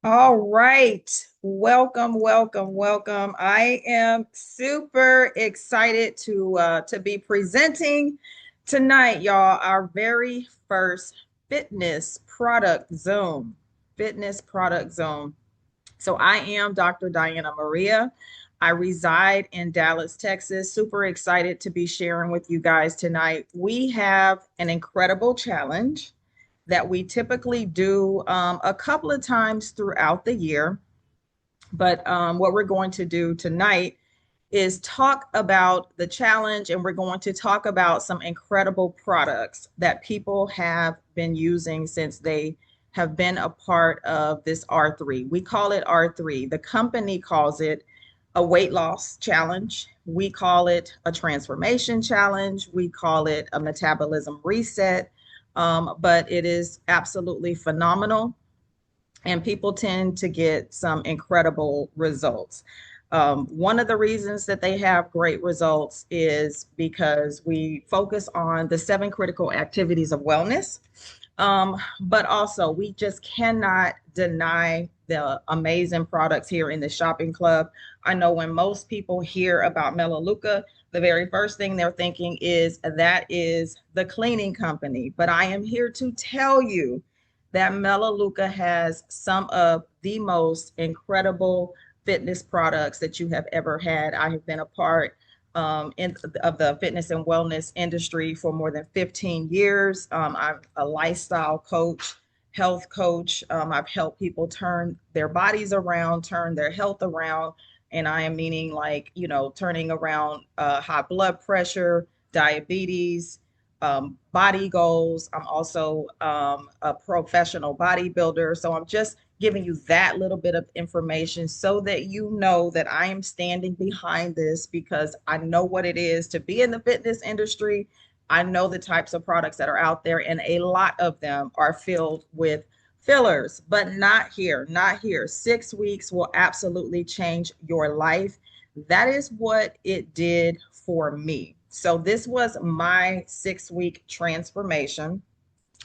All right. Welcome, welcome, welcome. I am super excited to be presenting tonight, y'all, our very first fitness product Zoom. Fitness product Zoom. So I am Dr. Diana Maria. I reside in Dallas, Texas. Super excited to be sharing with you guys tonight. We have an incredible challenge that we typically do a couple of times throughout the year. But what we're going to do tonight is talk about the challenge, and we're going to talk about some incredible products that people have been using since they have been a part of this R3. We call it R3. The company calls it a weight loss challenge. We call it a transformation challenge. We call it a metabolism reset. But it is absolutely phenomenal, and people tend to get some incredible results. One of the reasons that they have great results is because we focus on the 7 critical activities of wellness. But also, we just cannot deny the amazing products here in the shopping club. I know when most people hear about Melaleuca, the very first thing they're thinking is that is the cleaning company. But I am here to tell you that Melaleuca has some of the most incredible fitness products that you have ever had. I have been a part of the fitness and wellness industry for more than 15 years. I'm a lifestyle coach, health coach. I've helped people turn their bodies around, turn their health around. And I am meaning like, turning around high blood pressure, diabetes, body goals. I'm also a professional bodybuilder. So I'm just giving you that little bit of information so that you know that I am standing behind this because I know what it is to be in the fitness industry. I know the types of products that are out there, and a lot of them are filled with fillers, but not here, not here. 6 weeks will absolutely change your life. That is what it did for me. So this was my 6 week transformation.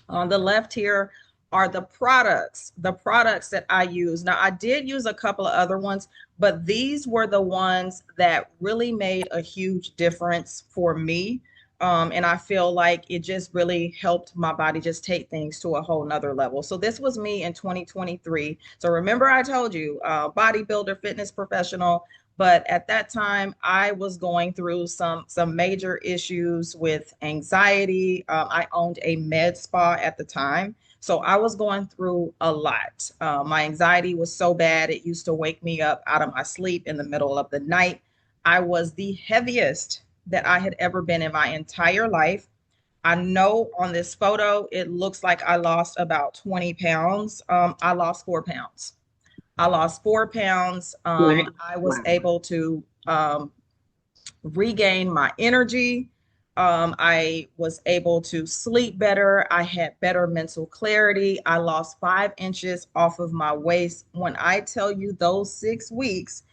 On the left here are the products that I use. Now, I did use a couple of other ones, but these were the ones that really made a huge difference for me. And I feel like it just really helped my body just take things to a whole nother level. So this was me in 2023. So remember, I told you, bodybuilder, fitness professional. But at that time, I was going through some major issues with anxiety. I owned a med spa at the time, so I was going through a lot. My anxiety was so bad, it used to wake me up out of my sleep in the middle of the night. I was the heaviest that I had ever been in my entire life. I know on this photo, it looks like I lost about 20 pounds. I lost 4 pounds. I lost 4 pounds. Wow. I was Wow. able to regain my energy. I was able to sleep better. I had better mental clarity. I lost 5 inches off of my waist. When I tell you those 6 weeks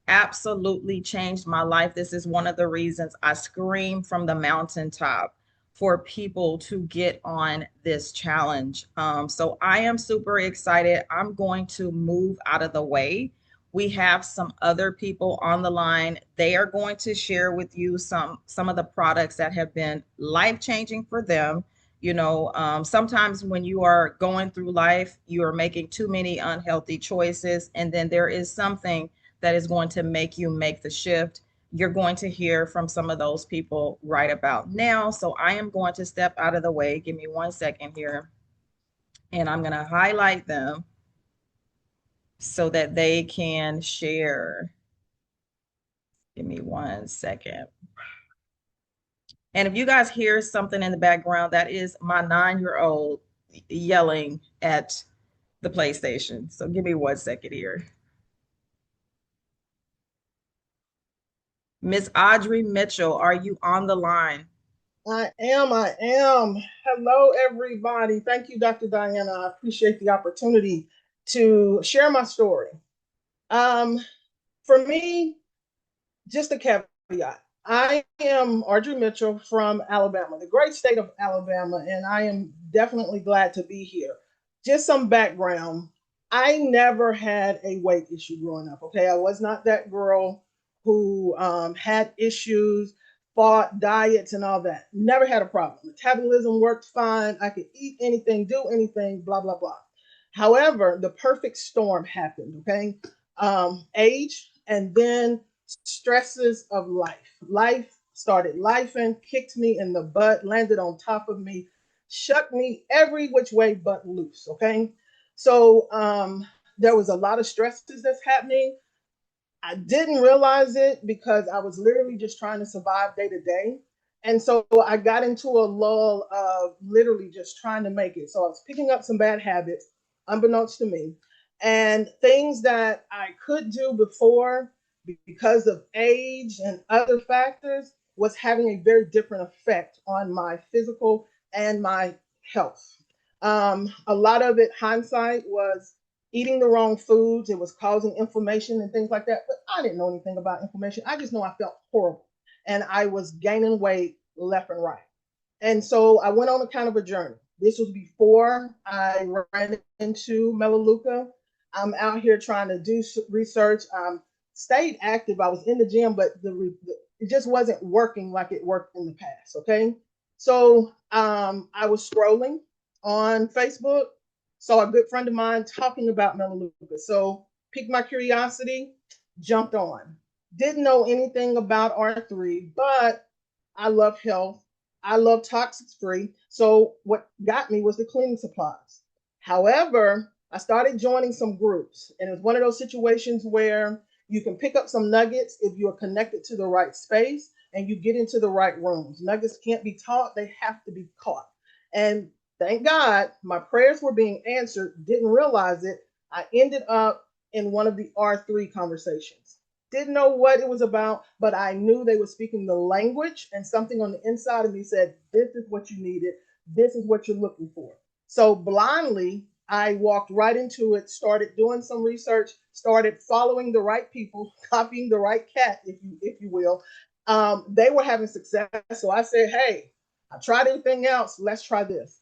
absolutely changed my life, this is one of the reasons I scream from the mountaintop for people to get on this challenge. So I am super excited. I'm going to move out of the way. We have some other people on the line. They are going to share with you some of the products that have been life changing for them. Sometimes when you are going through life, you are making too many unhealthy choices, and then there is something that is going to make you make the shift. You're going to hear from some of those people right about now. So I am going to step out of the way. Give me 1 second here, and I'm going to highlight them so that they can share. Give me 1 second. And if you guys hear something in the background, that is my 9-year-old yelling at the PlayStation. So give me 1 second here. Miss Audrey Mitchell, are you on the line? I am. Hello, everybody. Thank you, Dr. Diana. I appreciate the opportunity to share my story. Um, for me, just a caveat. I am Audrey Mitchell from Alabama, the great state of Alabama, and I am definitely glad to be here. Just some background. I never had a weight issue growing up. Okay, I was not that girl who had issues, fought diets and all that. Never had a problem. Metabolism worked fine. I could eat anything, do anything, blah blah blah. However, the perfect storm happened. Okay, age and then stresses of life. Life started life and kicked me in the butt, landed on top of me, shook me every which way but loose. Okay, so there was a lot of stresses that's happening. I didn't realize it because I was literally just trying to survive day to day. And so I got into a lull of literally just trying to make it. So I was picking up some bad habits, unbeknownst to me, and things that I could do before because of age and other factors was having a very different effect on my physical and my health. A lot of it, hindsight, was eating the wrong foods. It was causing inflammation and things like that. But I didn't know anything about inflammation. I just know I felt horrible and I was gaining weight left and right. And so I went on a kind of a journey. This was before I ran into Melaleuca. I'm out here trying to do research. Stayed active. I was in the gym, but it just wasn't working like it worked in the past. Okay. So I was scrolling on Facebook, saw a good friend of mine talking about Melaleuca. So piqued my curiosity, jumped on. Didn't know anything about R3, but I love health. I love toxics free. So what got me was the cleaning supplies. However, I started joining some groups, and it was one of those situations where you can pick up some nuggets if you are connected to the right space and you get into the right rooms. Nuggets can't be taught, they have to be caught. And thank God my prayers were being answered, didn't realize it. I ended up in one of the R3 conversations. Didn't know what it was about, but I knew they were speaking the language, and something on the inside of me said, this is what you needed. This is what you're looking for. So blindly, I walked right into it, started doing some research, started following the right people, copying the right cat, if you will. They were having success. So I said, hey, I tried everything else. Let's try this.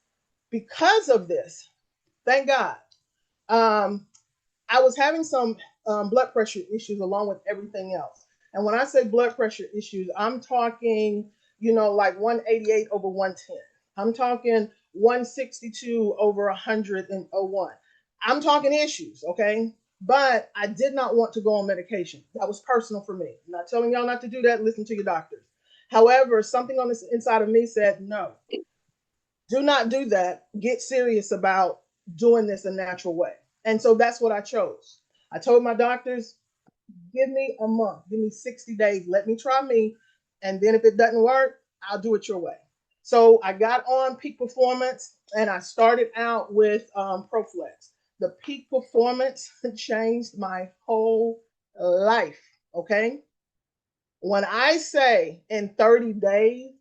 Because of this, thank God, um, I was having some blood pressure issues along with everything else. And when I say blood pressure issues, I'm talking, like 188 over 110. I'm talking 162 over 101. I'm talking issues, okay? But I did not want to go on medication. That was personal for me. I'm not telling y'all not to do that. Listen to your doctors. However, something on this inside of me said, no, do not do that. Get serious about doing this a natural way. And so that's what I chose. I told my doctors, give me a month, give me 60 days, let me try me. And then if it doesn't work, I'll do it your way. So I got on Peak Performance and I started out with ProFlex. The Peak Performance changed my whole life. Okay. When I say in 30 days,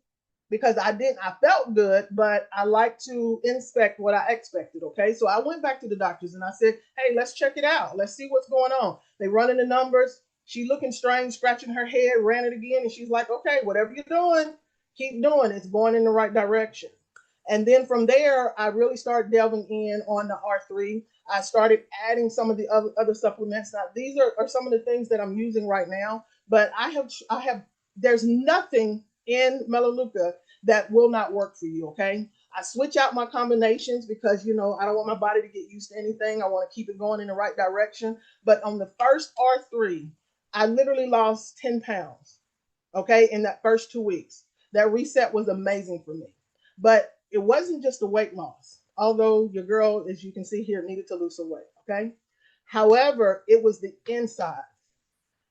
because I felt good, but I like to inspect what I expected. Okay. So I went back to the doctors and I said, hey, let's check it out. Let's see what's going on. They running the numbers. She looking strange, scratching her head, ran it again. And she's like, okay, whatever you're doing, keep doing. It's going in the right direction. And then from there, I really started delving in on the R3. I started adding some of the other supplements. Now, these are some of the things that I'm using right now, but there's nothing in Melaleuca that will not work for you. Okay. I switch out my combinations because, I don't want my body to get used to anything. I want to keep it going in the right direction. But on the first R3, I literally lost 10 pounds. Okay. In that first 2 weeks, that reset was amazing for me. But it wasn't just the weight loss, although your girl, as you can see here, needed to lose some weight. Okay. However, it was the inside,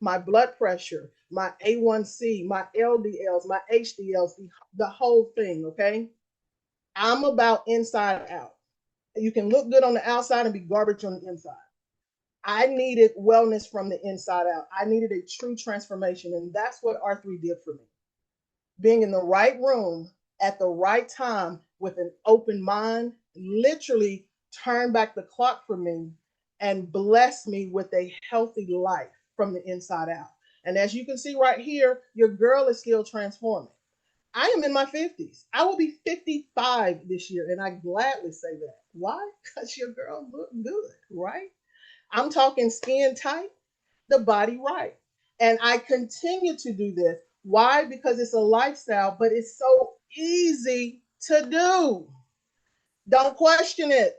my blood pressure, my A1C, my LDLs, my HDLs, the whole thing. Okay. I'm about inside out. You can look good on the outside and be garbage on the inside. I needed wellness from the inside out. I needed a true transformation. And that's what R3 did for me. Being in the right room at the right time with an open mind literally turned back the clock for me and blessed me with a healthy life from the inside out. And as you can see right here, your girl is still transforming. I am in my 50s. I will be 55 this year, and I gladly say that. Why? Because your girl looked good, right? I'm talking skin tight, the body right. And I continue to do this. Why? Because it's a lifestyle, but it's so easy to do. Don't question it.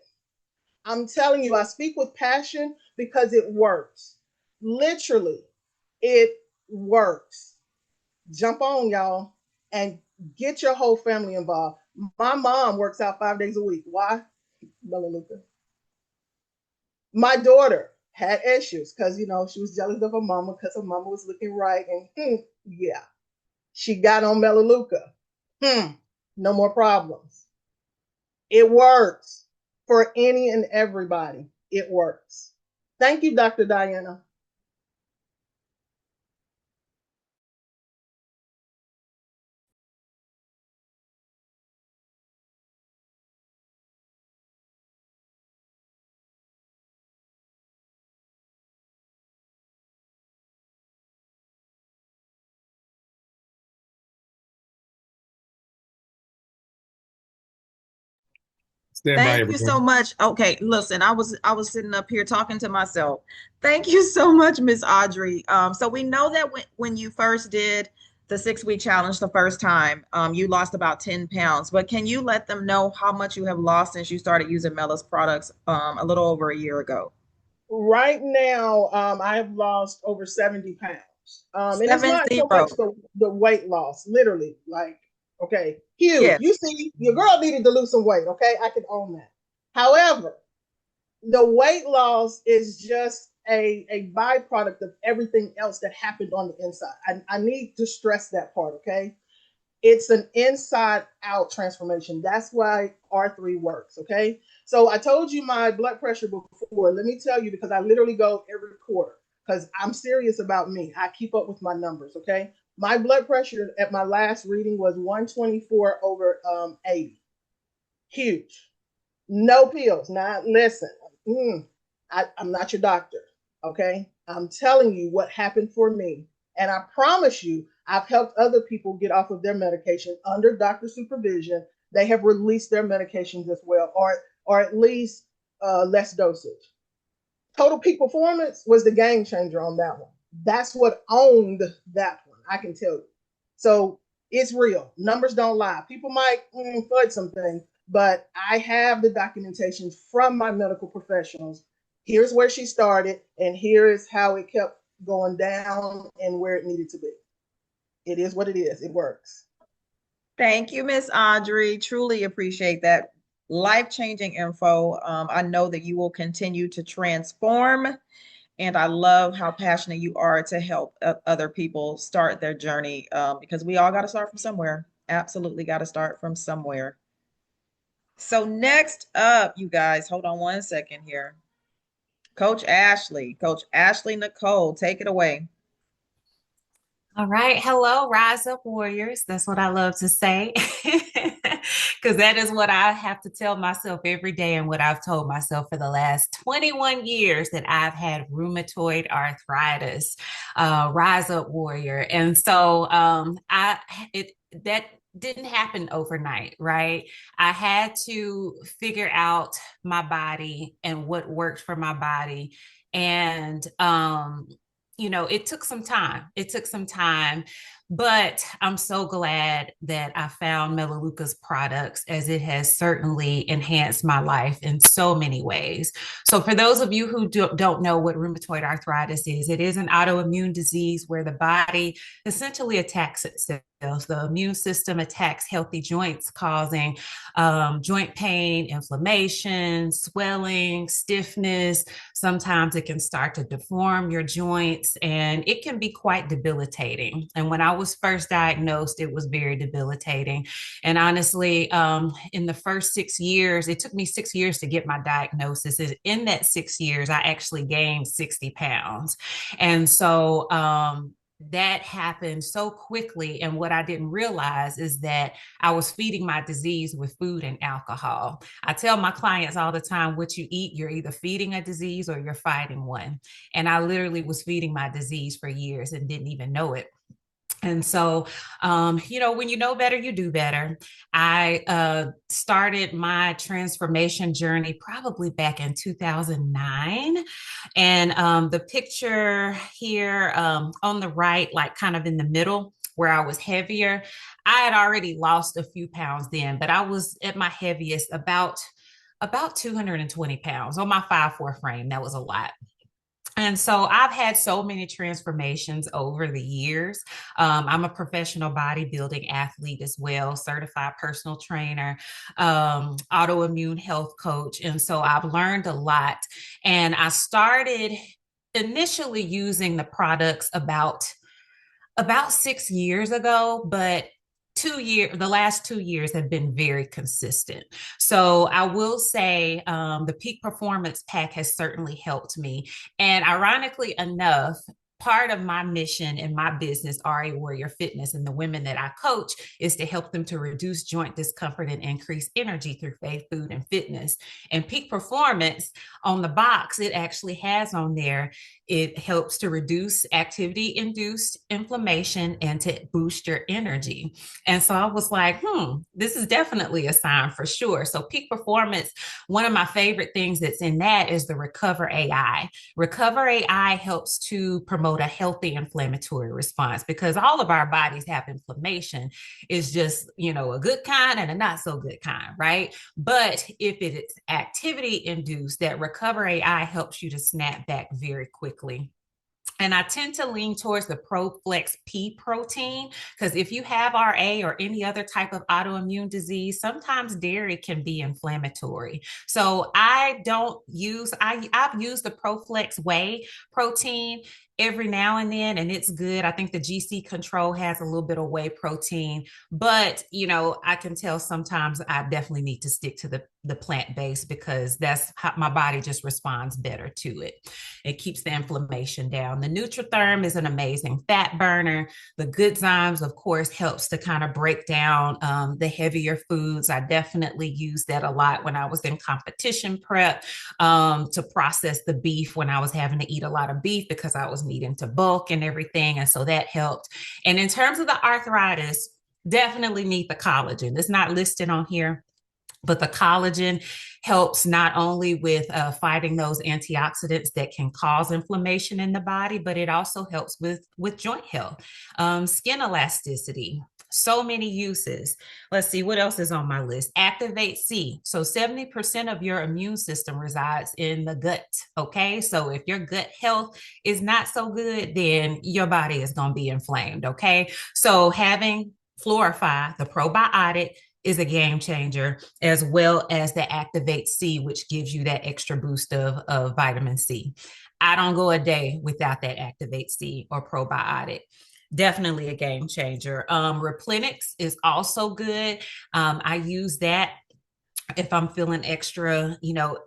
I'm telling you, I speak with passion because it works. Literally, it works. Jump on, y'all, and get your whole family involved. My mom works out 5 days a week. Why? Melaleuca. My daughter had issues because she was jealous of her mama because her mama was looking right, and yeah, she got on Melaleuca. No more problems. It works for any and everybody. It works. Thank you, Dr. Diana. Stand by, Thank you so everyone. much. Okay, listen, I was sitting up here talking to myself. Thank you so much, Miss Audrey. So we know that when you first did the 6 week challenge the first time, you lost about 10 pounds. But can you let them know how much you have lost since you started using Mella's products a little over a year ago? Right now, I have lost over 70 pounds. And it's Seven not so zero. much the weight loss, literally, like, okay, huge. Yes. You see, your girl needed to lose some weight, okay? I can own that. However, the weight loss is just a byproduct of everything else that happened on the inside. I need to stress that part, okay? It's an inside out transformation. That's why R3 works. Okay. So I told you my blood pressure before. Let me tell you, because I literally go every quarter because I'm serious about me. I keep up with my numbers. Okay. My blood pressure at my last reading was 124 over 80. Huge. No pills. Now, listen, I'm not your doctor. Okay. I'm telling you what happened for me. And I promise you, I've helped other people get off of their medication under doctor supervision. They have released their medications as well, or at least less dosage. Total Peak Performance was the game changer on that one. That's what owned that one, I can tell you. So it's real. Numbers don't lie. People might fudge some things, but I have the documentation from my medical professionals. Here's where she started, and here is how it kept going down and where it needed to be. It is what it is. It works. Thank you, Miss Audrey. Truly appreciate that life-changing info. I know that you will continue to transform, and I love how passionate you are to help other people start their journey because we all got to start from somewhere. Absolutely got to start from somewhere. So next up, you guys, hold on one second here. Coach Ashley Nicole, take it away. All right. Hello, Rise Up Warriors. That's what I love to say. Because that is what I have to tell myself every day, and what I've told myself for the last 21 years, that I've had rheumatoid arthritis. Rise Up Warrior. And so it that didn't happen overnight, right? I had to figure out my body and what worked for my body. And it took some time. It took some time, but I'm so glad that I found Melaleuca's products, as it has certainly enhanced my life in so many ways. So, for those of you who don't know what rheumatoid arthritis is, it is an autoimmune disease where the body essentially attacks itself. The immune system attacks healthy joints, causing joint pain, inflammation, swelling, stiffness. Sometimes it can start to deform your joints, and it can be quite debilitating. And when I was first diagnosed, it was very debilitating. And honestly, in the first 6 years, it took me 6 years to get my diagnosis. In that 6 years, I actually gained 60 pounds. And so, that happened so quickly. And what I didn't realize is that I was feeding my disease with food and alcohol. I tell my clients all the time, what you eat, you're either feeding a disease or you're fighting one. And I literally was feeding my disease for years and didn't even know it. And so, when you know better, you do better. I started my transformation journey probably back in 2009. And the picture here on the right, like kind of in the middle where I was heavier, I had already lost a few pounds then, but I was at my heaviest about 220 pounds on my 5'4" frame. That was a lot. And so I've had so many transformations over the years. I'm a professional bodybuilding athlete as well, certified personal trainer, autoimmune health coach. And so I've learned a lot. And I started initially using the products about 6 years ago, but the last 2 years have been very consistent. So I will say the Peak Performance Pack has certainly helped me. And ironically enough, part of my mission in my business, RA Warrior Fitness, and the women that I coach is to help them to reduce joint discomfort and increase energy through faith, food, and fitness. And Peak Performance on the box, it actually has on there, it helps to reduce activity induced inflammation and to boost your energy. And so I was like, this is definitely a sign for sure. So, Peak Performance, one of my favorite things that's in that is the Recover AI. Recover AI helps to promote a healthy inflammatory response because all of our bodies have inflammation. It's just, a good kind and a not so good kind, right? But if it is activity induced, that Recover AI helps you to snap back very quickly. And I tend to lean towards the ProFlex P protein because if you have RA or any other type of autoimmune disease, sometimes dairy can be inflammatory. So I've used the ProFlex Whey protein every now and then, and it's good. I think the GC Control has a little bit of whey protein, but I can tell sometimes I definitely need to stick to the plant-based because that's how my body just responds better to it. It keeps the inflammation down. The Nutritherm is an amazing fat burner. The Good Zymes, of course, helps to kind of break down the heavier foods. I definitely used that a lot when I was in competition prep to process the beef when I was having to eat a lot of beef because I was needing to bulk and everything. And so that helped. And in terms of the arthritis, definitely need the collagen. It's not listed on here, but the collagen helps not only with fighting those antioxidants that can cause inflammation in the body, but it also helps with joint health, skin elasticity. So many uses. Let's see what else is on my list. Activate C. So 70% of your immune system resides in the gut. Okay. So if your gut health is not so good, then your body is going to be inflamed. Okay. So having Fluorify, the probiotic, is a game changer, as well as the Activate C, which gives you that extra boost of vitamin C. I don't go a day without that Activate C or probiotic. Definitely a game changer. Replenix is also good. I use that if I'm feeling extra,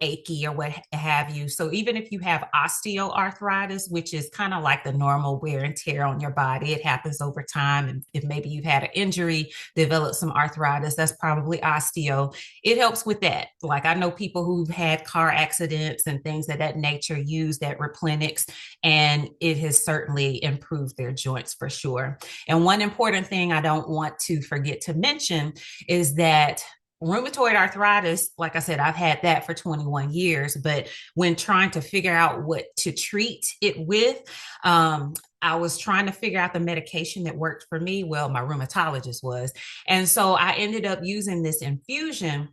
achy or what have you. So even if you have osteoarthritis, which is kind of like the normal wear and tear on your body, it happens over time. And if maybe you've had an injury, developed some arthritis, that's probably osteo. It helps with that. Like I know people who've had car accidents and things of that nature use that Replenix, and it has certainly improved their joints for sure. And one important thing I don't want to forget to mention is that rheumatoid arthritis, like I said, I've had that for 21 years, but when trying to figure out what to treat it with, I was trying to figure out the medication that worked for me. Well, my rheumatologist was. And so I ended up using this infusion.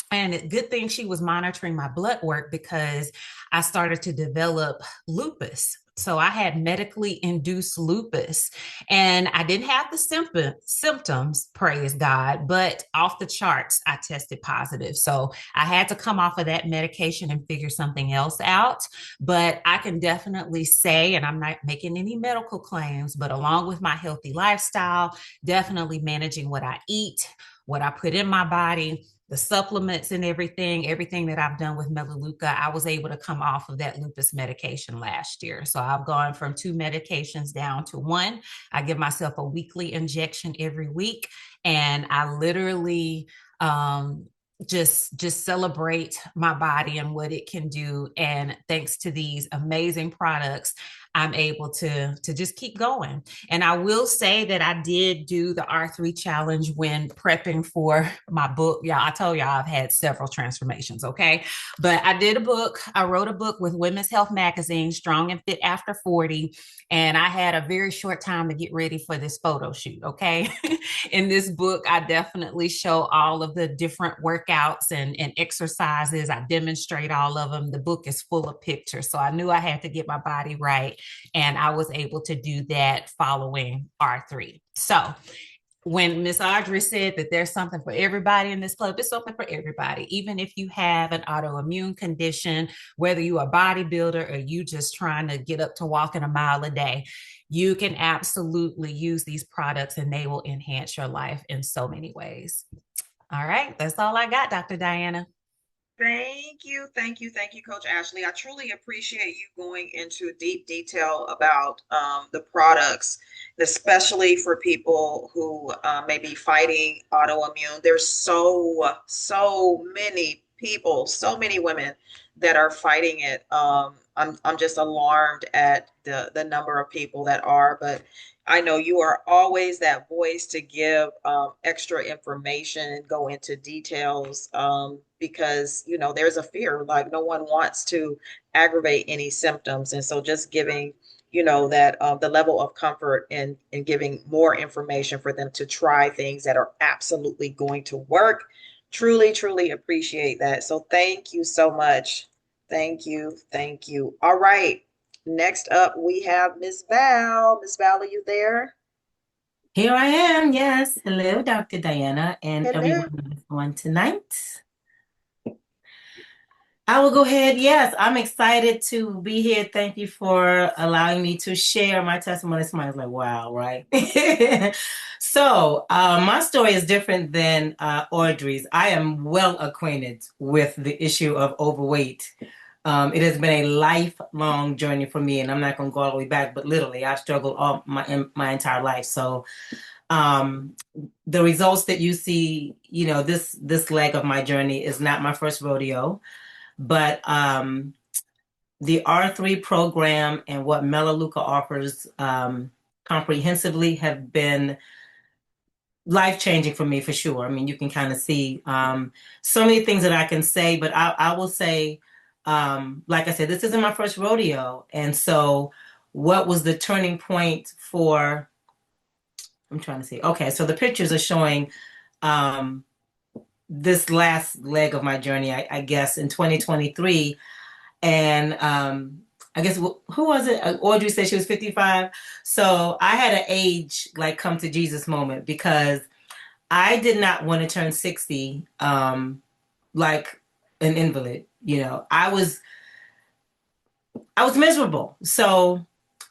And good thing she was monitoring my blood work because I started to develop lupus. So I had medically induced lupus and I didn't have the symptoms, praise God, but off the charts, I tested positive. So I had to come off of that medication and figure something else out. But I can definitely say, and I'm not making any medical claims, but along with my healthy lifestyle, definitely managing what I eat, what I put in my body, the supplements and everything that I've done with Melaleuca, I was able to come off of that lupus medication last year. So I've gone from 2 medications down to 1. I give myself a weekly injection every week, and I literally just celebrate my body and what it can do. And thanks to these amazing products, I'm able to just keep going. And I will say that I did do the R3 challenge when prepping for my book. Yeah, I told y'all I've had several transformations, okay? But I did a book. I wrote a book with Women's Health Magazine, Strong and Fit After 40. And I had a very short time to get ready for this photo shoot, okay? In this book, I definitely show all of the different workouts and exercises. I demonstrate all of them. The book is full of pictures. So I knew I had to get my body right. And I was able to do that following R3. So when Miss Audrey said that there's something for everybody in this club, it's something for everybody. Even if you have an autoimmune condition, whether you are a bodybuilder or you just trying to get up to walking a mile a day, you can absolutely use these products and they will enhance your life in so many ways. All right, that's all I got, Dr. Diana. Thank you, thank you, thank you, Coach Ashley. I truly appreciate you going into deep detail about the products, especially for people who may be fighting autoimmune. There's so many people, so many women that are fighting it. I'm just alarmed at the number of people that are, but I know you are always that voice to give extra information and go into details because, you know, there's a fear, like no one wants to aggravate any symptoms. And so just giving, you know, that the level of comfort and giving more information for them to try things that are absolutely going to work. Truly, truly appreciate that. So thank you so much. Thank you. Thank you. All right. Next up, we have Miss Val. Miss Val, are you there? Here I am. Yes. Hello, Dr. Diana, and Hello. everyone on tonight. I will go ahead. Yes, I'm excited to be here. Thank you for allowing me to share my testimony. Somebody's like, wow, right? My story is different than Audrey's. I am well acquainted with the issue of overweight. It has been a lifelong journey for me, and I'm not going to go all the way back, but literally, I've struggled all my entire life. So, um, the results that you see, you know, this leg of my journey is not my first rodeo, but the R3 program and what Melaleuca offers comprehensively have been life-changing for me for sure. I mean, you can kind of see so many things that I can say, but I will say, like I said, this isn't my first rodeo. And so what was the turning point for, I'm trying to see. Okay, so the pictures are showing um, this last leg of my journey, I guess, in 2023. And I guess who was it? Audrey said she was 55. So I had an age like come to Jesus moment because I did not want to turn 60 like an invalid. You know, I was miserable. So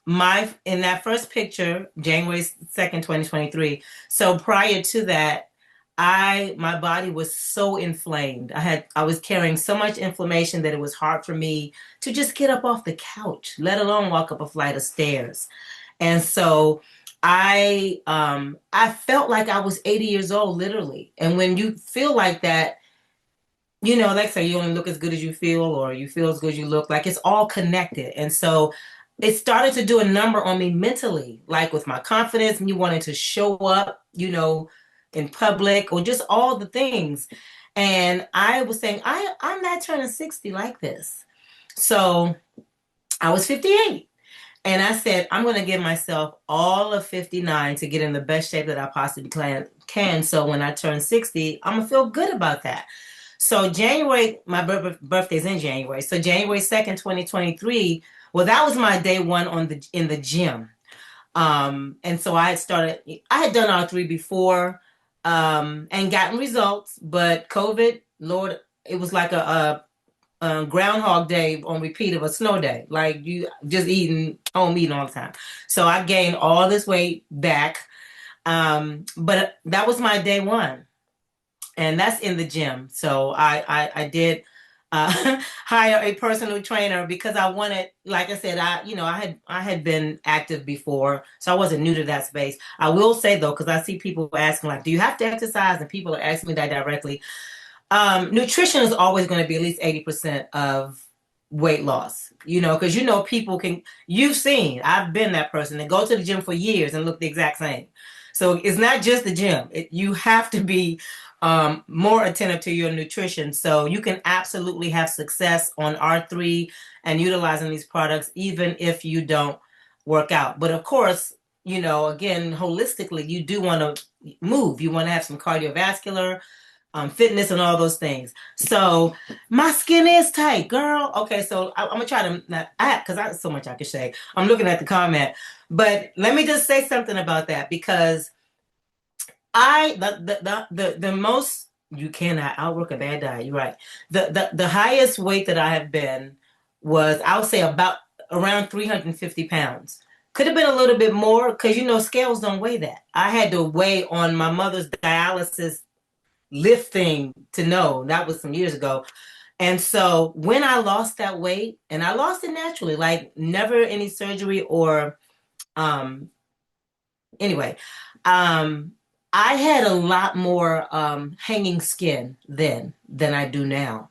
my in that first picture, January 2nd, 2023. So prior to that, my body was so inflamed. I was carrying so much inflammation that it was hard for me to just get up off the couch, let alone walk up a flight of stairs. And so I felt like I was 80 years old, literally. And when you feel like that, you know, like say you only look as good as you feel, or you feel as good as you look, like it's all connected. And so it started to do a number on me mentally, like with my confidence, me wanting to show up, you know, in public or just all the things. And I was saying, I'm not turning 60 like this. So I was 58. And I said, I'm going to give myself all of 59 to get in the best shape that I possibly can. So when I turn 60, I'm going to feel good about that. So January, my birthday's in January. So January 2nd, 2023, well, that was my day one in the gym. And so I had done R3 before, and gotten results, but COVID, Lord, it was like a Groundhog Day on repeat of a snow day. Like you just eating all the time. So I gained all this weight back. But that was my day one, and that's in the gym. So I did hire a personal trainer because I wanted, like I said, I had been active before, so I wasn't new to that space. I will say though, because I see people asking like, do you have to exercise? And people are asking me that directly. Nutrition is always going to be at least 80% of weight loss, because people can, I've been that person that go to the gym for years and look the exact same. So it's not just the gym. You have to be more attentive to your nutrition. So you can absolutely have success on R3 and utilizing these products, even if you don't work out. But of course, again, holistically, you do want to move. You want to have some cardiovascular fitness and all those things. So my skin is tight, girl. Okay, so I'm gonna try to not, because I have so much I could say. I'm looking at the comment, but let me just say something about that, because the most, you cannot outwork a bad diet. You're right. The highest weight that I have been was, I would say, about around 350 pounds. Could have been a little bit more, because scales don't weigh that. I had to weigh on my mother's dialysis lifting to know. That was some years ago. And so when I lost that weight, and I lost it naturally, like never any surgery or anyway, I had a lot more hanging skin then than I do now.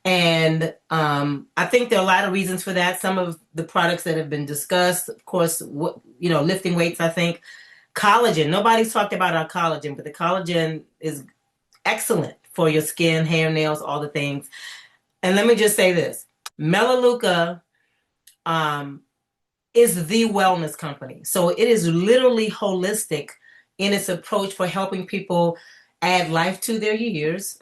And I think there are a lot of reasons for that. Some of the products that have been discussed, of course, lifting weights, I think. Collagen. Nobody's talked about our collagen, but the collagen is excellent for your skin, hair, nails, all the things. And let me just say this. Melaleuca is the wellness company. So it is literally holistic in its approach for helping people add life to their years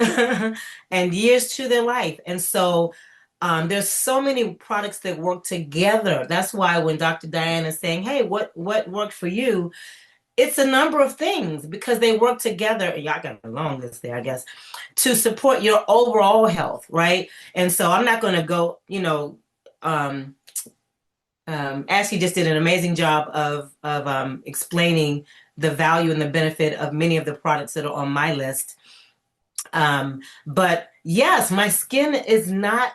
and years to their life. And so there's so many products that work together. That's why when Dr. Diane is saying, hey, what worked for you? It's a number of things, because they work together. Y'all got a long list there, I guess, to support your overall health, right? And so I'm not going to go, Ashley just did an amazing job of explaining the value and the benefit of many of the products that are on my list. But yes, my skin is not,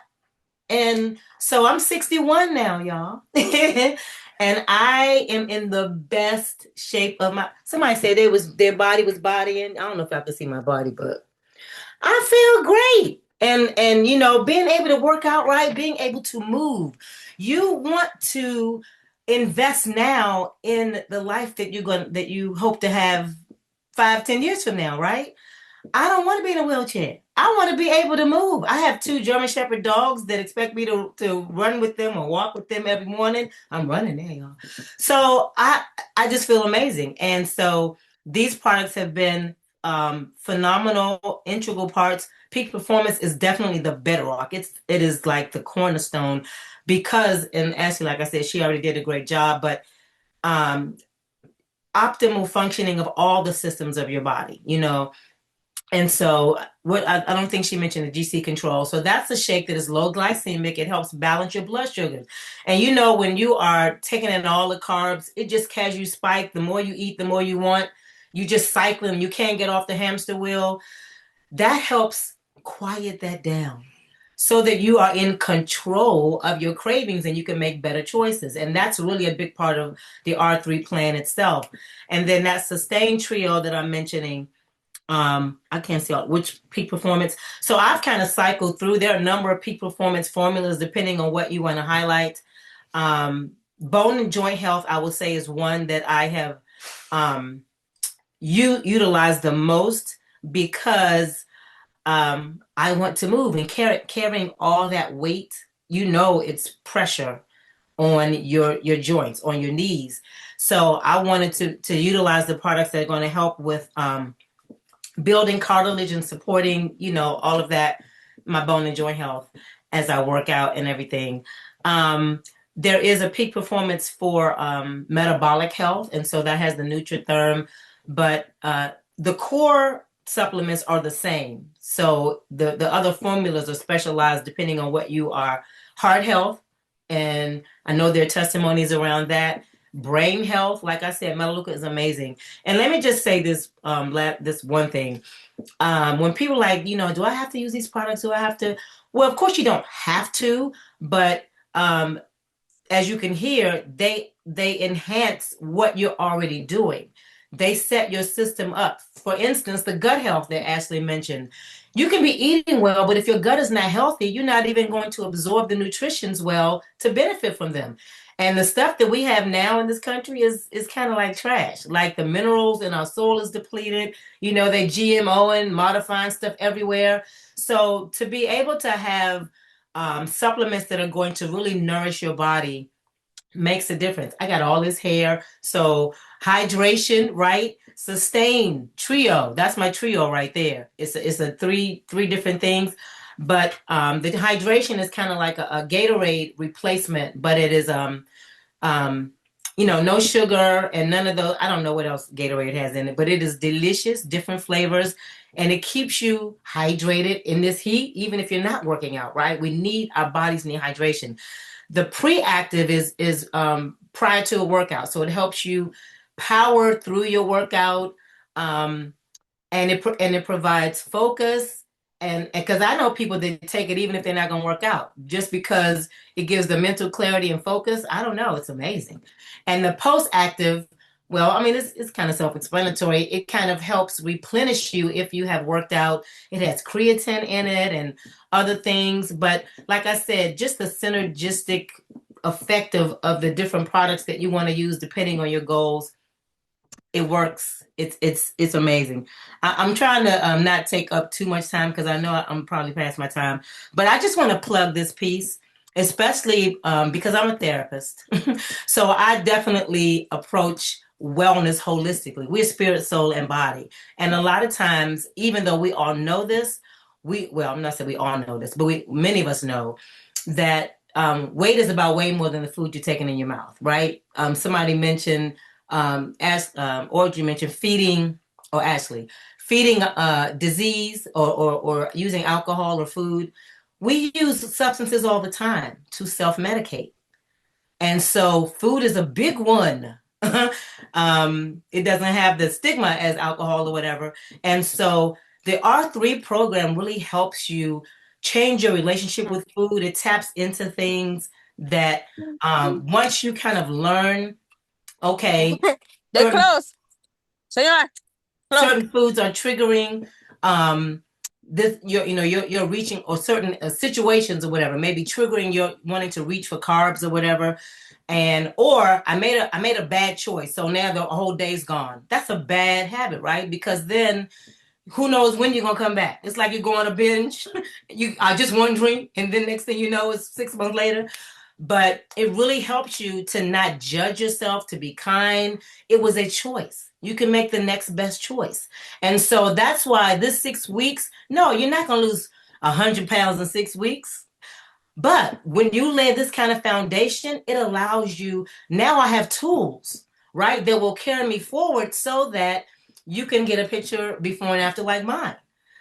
and so I'm 61 now, y'all. And I am in the best shape of somebody said their body was bodying. I don't know if I have to see my body, but I feel great. And being able to work out right, being able to move. You want to invest now in the life that you hope to have 5, 10 years from now, right? I don't want to be in a wheelchair. I want to be able to move. I have 2 German Shepherd dogs that expect me to run with them or walk with them every morning. I'm running there, y'all. So I just feel amazing. And so these products have been phenomenal, integral parts. Peak Performance is definitely the bedrock. It is like the cornerstone, because, and Ashley, like I said, she already did a great job, but optimal functioning of all the systems of your body, And so I don't think she mentioned the GC control. So that's a shake that is low glycemic. It helps balance your blood sugars. And when you are taking in all the carbs, it just has you spike. The more you eat, the more you want. You just cycling. You can't get off the hamster wheel. That helps quiet that down, so that you are in control of your cravings and you can make better choices. And that's really a big part of the R3 plan itself. And then that Sustain Trio that I'm mentioning, I can't see which Peak Performance. So I've kind of cycled through. There are a number of Peak Performance formulas depending on what you want to highlight. Bone and joint health, I would say, is one that I have utilized the most, because I want to move, and carrying all that weight, it's pressure on your joints, on your knees. So I wanted to utilize the products that are going to help with building cartilage and supporting, all of that, my bone and joint health as I work out and everything. There is a Peak Performance for metabolic health, and so that has the Nutritherm, but the core supplements are the same. So the other formulas are specialized depending on what you are. Heart health, and I know there are testimonies around that. Brain health, like I said, Melaleuca is amazing. And let me just say this this one thing. When people do I have to use these products? Do I have to? Well, of course you don't have to, but as you can hear, they enhance what you're already doing. they set your system up. For instance, the gut health that Ashley mentioned. You can be eating well, but if your gut is not healthy, you're not even going to absorb the nutritions well to benefit from them. And the stuff that we have now in this country is kind of like trash. Like the minerals in our soil is depleted. They GMO and modifying stuff everywhere. So to be able to have supplements that are going to really nourish your body makes a difference. I got all this hair. So hydration, right? Sustain, trio. That's my trio right there. It's a three different things. But the hydration is kind of like a Gatorade replacement, but it is um, no sugar and none of those. I don't know what else Gatorade has in it, but it is delicious, different flavors, and it keeps you hydrated in this heat, even if you're not working out, right? Our bodies need hydration. The pre-active is prior to a workout, so it helps you power through your workout, and it provides focus, and because I know people that take it even if they're not going to work out, just because it gives them mental clarity and focus. I don't know, it's amazing. And the post-active, well, I mean, it's kind of self-explanatory. It kind of helps replenish you if you have worked out. It has creatine in it and other things. But like I said, just the synergistic effect of the different products that you want to use depending on your goals, it works. It's amazing. I'm trying to not take up too much time because I know I'm probably past my time, but I just want to plug this piece, especially because I'm a therapist. So I definitely approach wellness holistically. We're spirit, soul, and body. And a lot of times, even though we all know this, I'm not saying we all know this, but many of us know that weight is about way more than the food you're taking in your mouth, right? Somebody mentioned or you mentioned feeding, or Ashley, feeding disease or using alcohol or food. We use substances all the time to self-medicate. And so food is a big one. It doesn't have the stigma as alcohol or whatever. And so the R3 program really helps you change your relationship with food. It taps into things that once you kind of learn, okay, They're certain close. Señor, close. certain foods are triggering this you're reaching, or certain situations or whatever maybe triggering your wanting to reach for carbs or whatever, or I made a bad choice, so now the whole day's gone. That's a bad habit, right? Because then who knows when you're gonna come back. It's like you're going to binge. You I just one drink, and then next thing you know, it's 6 months later. But it really helps you to not judge yourself, to be kind. It was a choice. You can make the next best choice. And so that's why this 6 weeks, no, you're not going to lose 100 pounds in 6 weeks. But when you lay this kind of foundation, it allows you, now I have tools, right, that will carry me forward so that you can get a picture before and after like mine.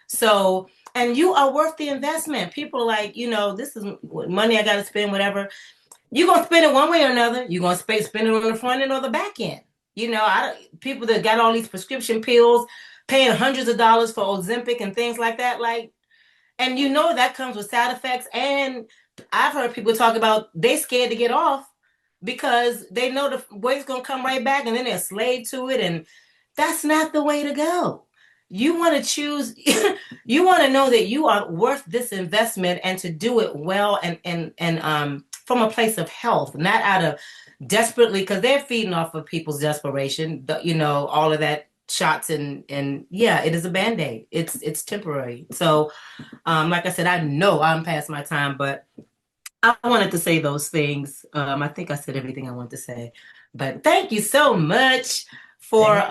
So, and you are worth the investment. People are like, this is money I got to spend, whatever. You're going to spend it one way or another. You're going to spend it on the front end or the back end. People that got all these prescription pills, paying hundreds of dollars for Ozempic and things like that, and that comes with side effects. And I've heard people talk about they scared to get off because they know the weight's going to come right back, and then they're a slave to it. And that's not the way to go. You want to choose, you want to know that you are worth this investment, and to do it well and from a place of health, not out of desperately, because they're feeding off of people's desperation, all of that shots, and yeah, it is a band-aid. It's temporary. So like I said, I know I'm past my time, but I wanted to say those things. I think I said everything I wanted to say, but thank you so much for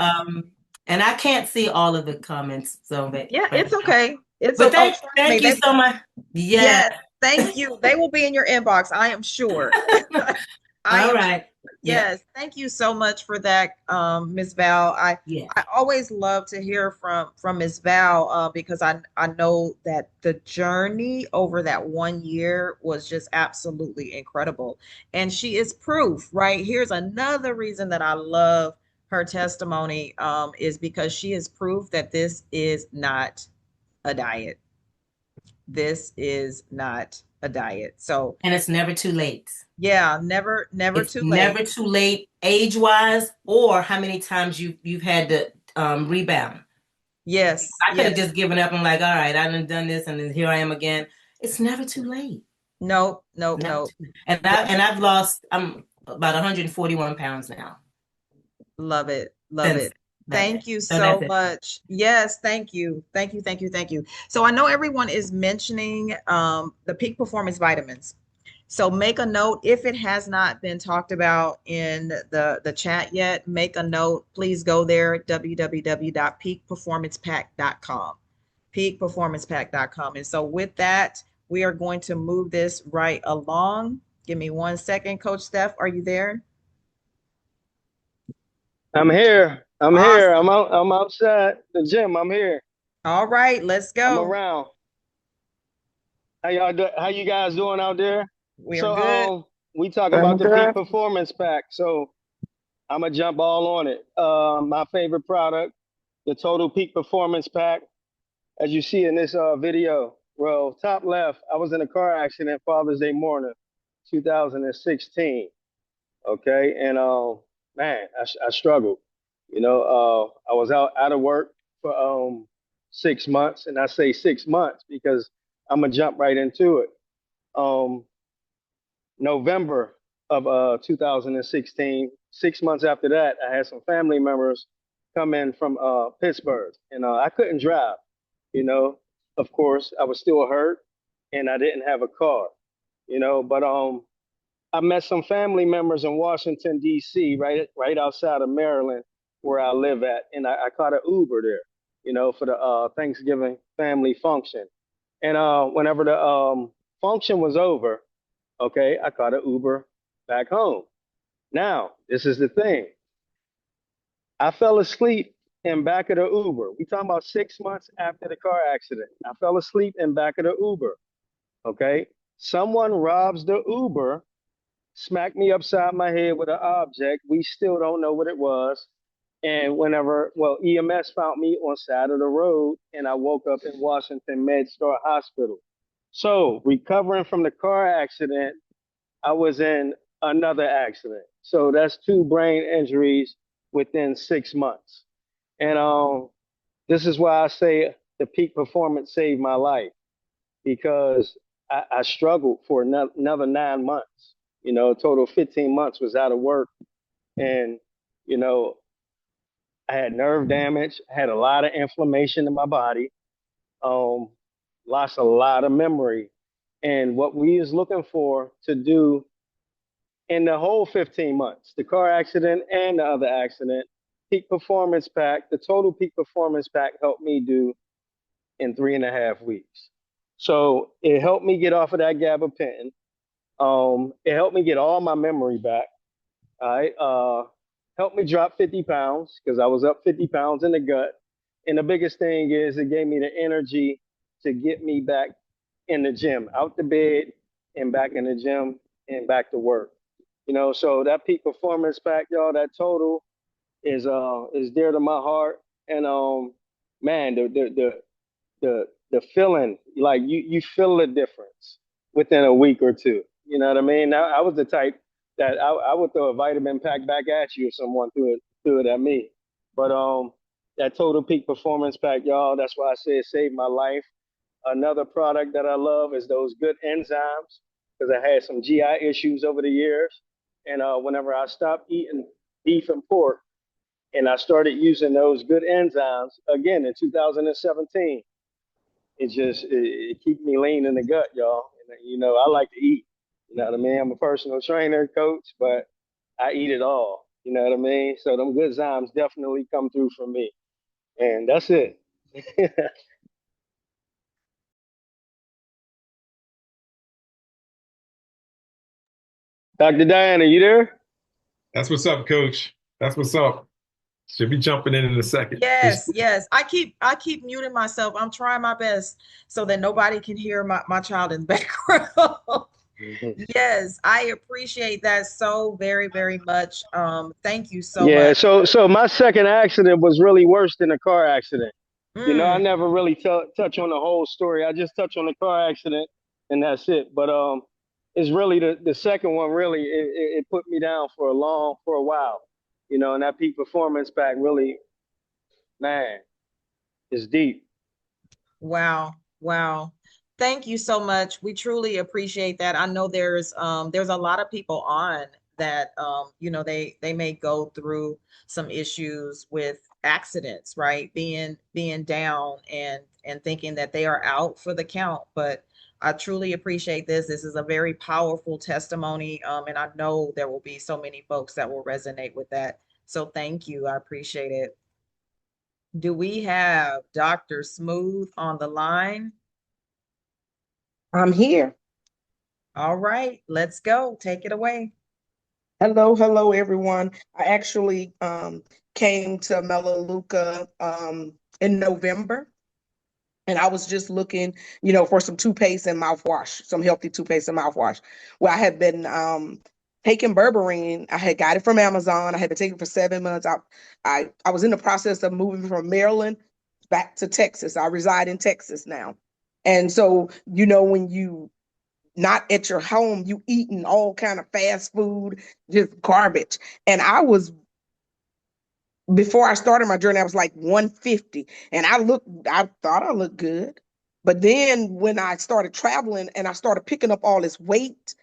and I can't see all of the comments, so Yeah, it's okay. but Trust me, thank you so much. Yeah. yes, thank you. They will be in your inbox, I am sure. I All am. right. Yeah. Yes, thank you so much for that, Ms. Val. Yeah. I always love to hear from Ms. Val, because I know that the journey over that 1 year was just absolutely incredible, and she is proof. Right, here's another reason that I love her testimony, is because she is proof that this is not a diet. This is not a diet. So And it's never too late. Yeah, never It's too late. never too late age-wise, or how many times you've had to rebound. Yes, I could have yes. just given up and like, all right, I done this, and then here I am again. It's never too late. Nope, nope, Never nope. too late. And I've lost, I'm about 141 pounds now Love it. Love since it. that day. Thank you So that's so it. much. Yes, thank you. Thank you, thank you, thank you. So I know everyone is mentioning the peak performance vitamins. So make a note if it has not been talked about in the chat yet, make a note. Please go there, www.peakperformancepack.com. Peakperformancepack.com. And so with that, we are going to move this right along. Give me 1 second. Coach Steph, are you there? I'm here. I'm here. Awesome. I'm outside the gym. I'm here. All right, let's I'm go. around. How you guys doing out there? We are So good. we talking about the peak performance pack. So I'm gonna jump all on it. My favorite product, the total peak performance pack. As you see in this video, well, top left, I was in a car accident Father's Day morning, 2016. Okay, and man, I struggled. I was out of work for 6 months, and I say 6 months because I'm gonna jump right into it. Um, November of 2016, 6 months after that, I had some family members come in from Pittsburgh, and I couldn't drive. You know, of course, I was still hurt, and I didn't have a car. But I met some family members in Washington D.C. right outside of Maryland, where I live at, and I caught an Uber there, for the Thanksgiving family function. And whenever the function was over, okay, I caught an Uber back home. Now, this is the thing. I fell asleep in back of the Uber. We talking about 6 months after the car accident. I fell asleep in back of the Uber. Okay. Someone robs the Uber, smacked me upside my head with an object. We still don't know what it was. And EMS found me on side of the road, and I woke up in Washington MedStar Hospital. So recovering from the car accident, I was in another accident. So that's two brain injuries within 6 months. And this is why I say the peak performance saved my life, because I struggled for another 9 months. A total of 15 months was out of work. And, you know, I had nerve damage, I had a lot of inflammation in my body, um, lost a lot of memory. And what we is looking for to do in the whole 15 months, the car accident and the other accident, peak performance pack, the total peak performance pack helped me do in 3.5 weeks. So it helped me get off of that gabapentin. It helped me get all my memory back. All right. Helped me drop 50 pounds because I was up 50 pounds in the gut. And the biggest thing is it gave me the energy to get me back in the gym, out the bed and back in the gym and back to work. So that peak performance pack, y'all, that total is dear to my heart. And man, the feeling, like you feel the difference within a week or two. You know what I mean? I was the type that I would throw a vitamin pack back at you if someone threw it at me. But that total peak performance pack, y'all, that's why I say it saved my life. Another product that I love is those good enzymes, because I had some GI issues over the years. And whenever I stopped eating beef and pork and I started using those good enzymes again in 2017, it keeps me lean in the gut, y'all. And I like to eat. You know what I mean? I'm a personal trainer, coach, but I eat it all. You know what I mean? So them good zymes definitely come through for me. And that's it. Dr. Diana, you there? That's what's up, coach. That's what's up. Should be jumping in a second. Yes, yes. I keep muting myself. I'm trying my best so that nobody can hear my child in the background. Yes, I appreciate that so very, very much. Thank you so Yeah, much. so my second accident was really worse than a car accident. I Mm, never really touch on the whole story. I just touch on the car accident and that's it. But is really the second one. Really, it put me down for a while, and that peak performance pack really, man, is deep. Wow. Wow. Thank you so much. We truly appreciate that. I know there's a lot of people on that they may go through some issues with accidents, right? Being down and thinking that they are out for the count. But I truly appreciate this. This is a very powerful testimony. And I know there will be so many folks that will resonate with that. So thank you. I appreciate it. Do we have Dr. Smooth on the line? I'm here. All right, let's go. Take it away. Hello, everyone. I actually came to Melaleuca in November, and I was just looking, for some toothpaste and mouthwash, some healthy toothpaste and mouthwash. Well, I had been taking berberine. I had got it from Amazon. I had been taking it for 7 months. I was in the process of moving from Maryland back to Texas. I reside in Texas now. And so, when you not at your home, you eating all kind of fast food, just garbage. And before I started my journey, I was like 150. And I thought I looked good. But then when I started traveling and I started picking up all this weight,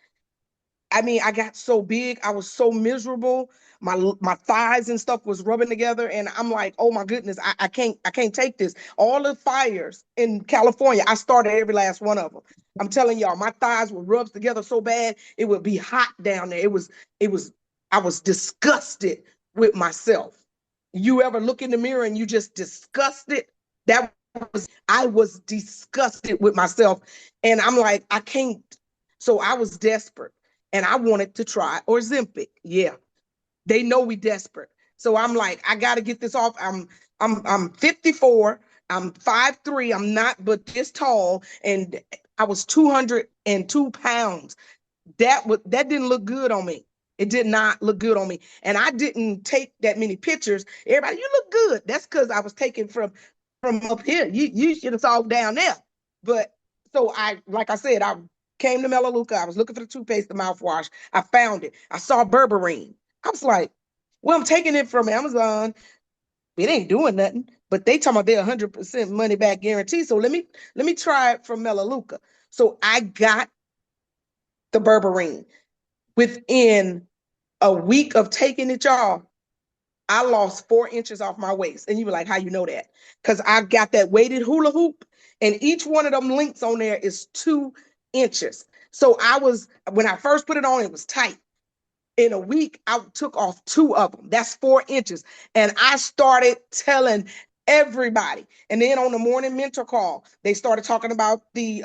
I mean, I got so big, I was so miserable. My thighs and stuff was rubbing together, and I'm like, oh my goodness, I can't take this. All the fires in California, I started every last one of them. I'm telling y'all, my thighs would rub together so bad, it would be hot down there. It was, I was disgusted with myself. You ever look in the mirror and you just disgusted? I was disgusted with myself, and I'm like, I can't. So I was desperate and I wanted to try Ozempic. Yeah, they know we desperate. So I'm like, I got to get this off. I'm 54. I'm 5'3". I'm not but this tall, and I was 202 pounds. That didn't look good on me. It did not look good on me, and I didn't take that many pictures. Everybody, you look good. That's because I was taking from up here. You should have saw down there. But so like I said, I came to Melaleuca. I was looking for the toothpaste, the mouthwash. I found it. I saw berberine. I was like, well, I'm taking it from Amazon. It ain't doing nothing. But they talking about they're 100% money back guarantee. So let me try it from Melaleuca. So I got the berberine. Within a week of taking it, y'all, I lost 4 inches off my waist. And you were like, how you know that? Because I've got that weighted hula hoop, and each one of them links on there is 2 inches. So when I first put it on, it was tight. In a week, I took off 2 of them. That's 4 inches. And I started telling everybody. And then on the morning mentor call, they started talking about the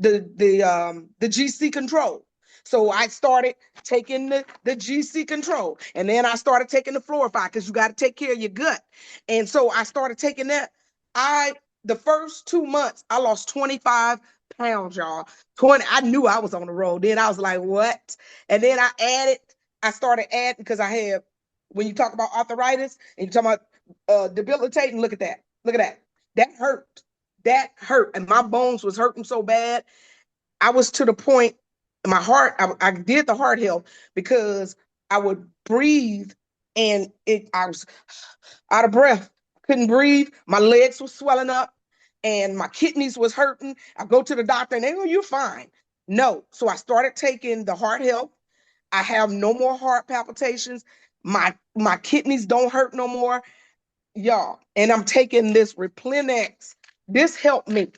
GC control. So I started taking the GC control, and then I started taking the Florify, because you got to take care of your gut. And so I started taking that. The first 2 months, I lost 25 pounds, y'all. 20. I knew I was on the road. Then I was like, what? And then I started adding, because I have, when you talk about arthritis and you talk about debilitating, look at that. Look at that. That hurt. That hurt. And my bones was hurting so bad. I was to the point, my heart, I did the heart health because I would breathe and I was out of breath. Couldn't breathe. My legs were swelling up and my kidneys was hurting. I go to the doctor and they go, you're fine. No. So I started taking the heart health. I have no more heart palpitations. My kidneys don't hurt no more, y'all. And I'm taking this Replenex. This helped me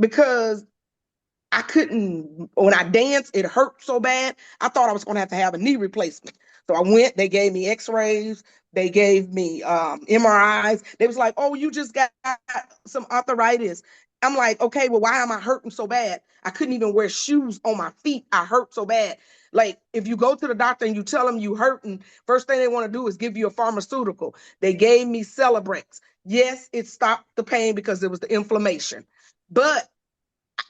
because I couldn't, when I danced, it hurt so bad. I thought I was going to have a knee replacement. So I went, they gave me x-rays, they gave me MRIs. They was like, oh, you just got some arthritis. I'm like, okay, well, why am I hurting so bad? I couldn't even wear shoes on my feet. I hurt so bad. Like, if you go to the doctor and you tell them you hurting, first thing they want to do is give you a pharmaceutical. They gave me Celebrex. Yes, it stopped the pain because it was the inflammation. But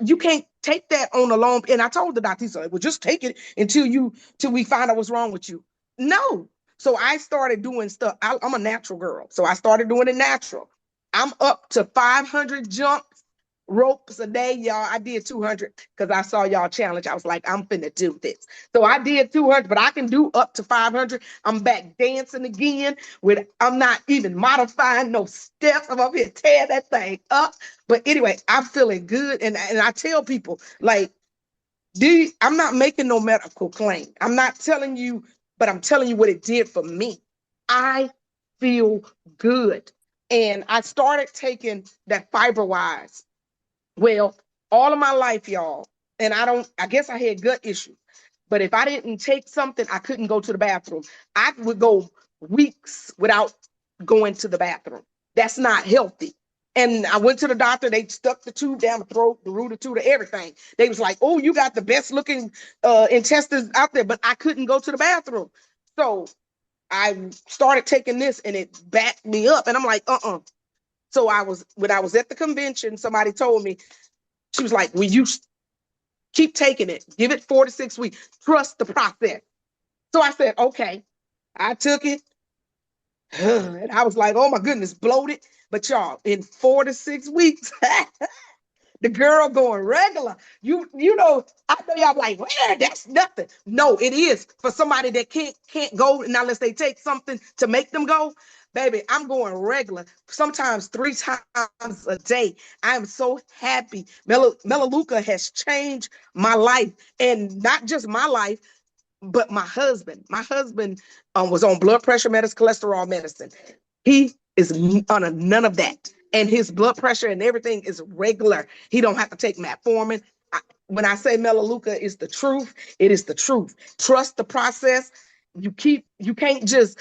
you can't take that on alone. And I told the doctor, he said, well, just take it till we find out what's wrong with you. No. So I started doing stuff. I'm a natural girl. So I started doing it natural. I'm up to 500 jumps ropes a day, y'all. I did 200 because I saw y'all challenge. I was like, I'm finna do this. So I did 200, but I can do up to 500. I'm back dancing again I'm not even modifying no steps. I'm up here tearing that thing up. But anyway, I'm feeling good. And I tell people, like, I'm not making no medical claim. I'm not telling you, but I'm telling you what it did for me. I feel good. And I started taking that FiberWise. Well, all of my life, y'all, and I guess I had gut issues, but if I didn't take something, I couldn't go to the bathroom. I would go weeks without going to the bathroom. That's not healthy. And I went to the doctor. They stuck the tube down the throat, the root of tube, everything. They was like, "Oh, you got the best looking intestines out there," but I couldn't go to the bathroom. So I started taking this, and it backed me up. And I'm like, So when I was at the convention, somebody told me, she was like, "Will you keep taking it? Give it 4 to 6 weeks. Trust the process." So I said, "Okay." I took it, and I was like, "Oh my goodness, bloated." But y'all, in 4 to 6 weeks, the girl going regular. You know, I know y'all like, well, that's nothing. No, it is for somebody that can't go now unless they take something to make them go. Baby, I'm going regular, sometimes 3 times a day. I am so happy. Melaleuca has changed my life, and not just my life, but my husband. My husband was on blood pressure medicine, cholesterol medicine. He is on none of that. And his blood pressure and everything is regular. He don't have to take metformin. When I say Melaleuca is the truth, it is the truth. Trust the process. You can't just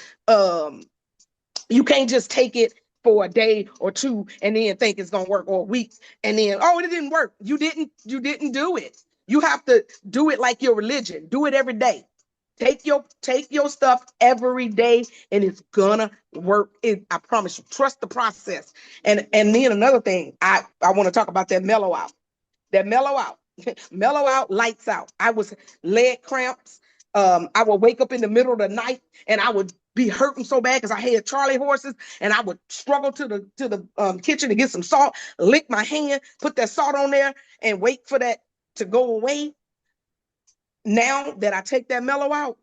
take it for a day or two and then think it's gonna work, or a week and then, oh, it didn't work. You didn't do it. You have to do it like your religion. Do it every day. Take your stuff every day, and it's gonna work. I promise you. Trust the process. And then another thing, I want to talk about that mellow out. That mellow out, mellow out, lights out. I was leg cramps. I would wake up in the middle of the night, and I would be hurting so bad because I had Charlie horses, and I would struggle to the kitchen to get some salt, lick my hand, put that salt on there, and wait for that to go away. Now that I take that mellow out,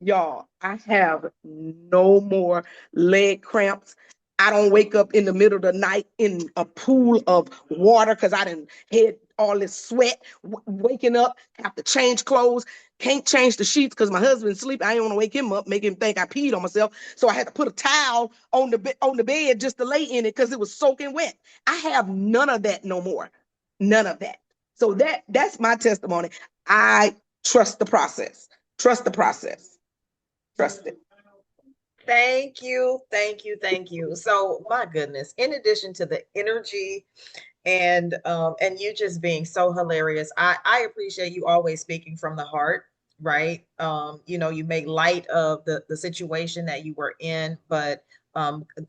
y'all, I have no more leg cramps. I don't wake up in the middle of the night in a pool of water because I didn't had all this sweat. Waking up, have to change clothes, can't change the sheets because my husband's asleep. I didn't want to wake him up, make him think I peed on myself. So I had to put a towel on the bed just to lay in it because it was soaking wet. I have none of that no more. None of that. So that's my testimony. I trust the process. Trust the process. Trust it. Thank you, thank you, thank you. So my goodness, in addition to the energy and you just being so hilarious, I appreciate you always speaking from the heart, right? You know, you make light of the situation that you were in, but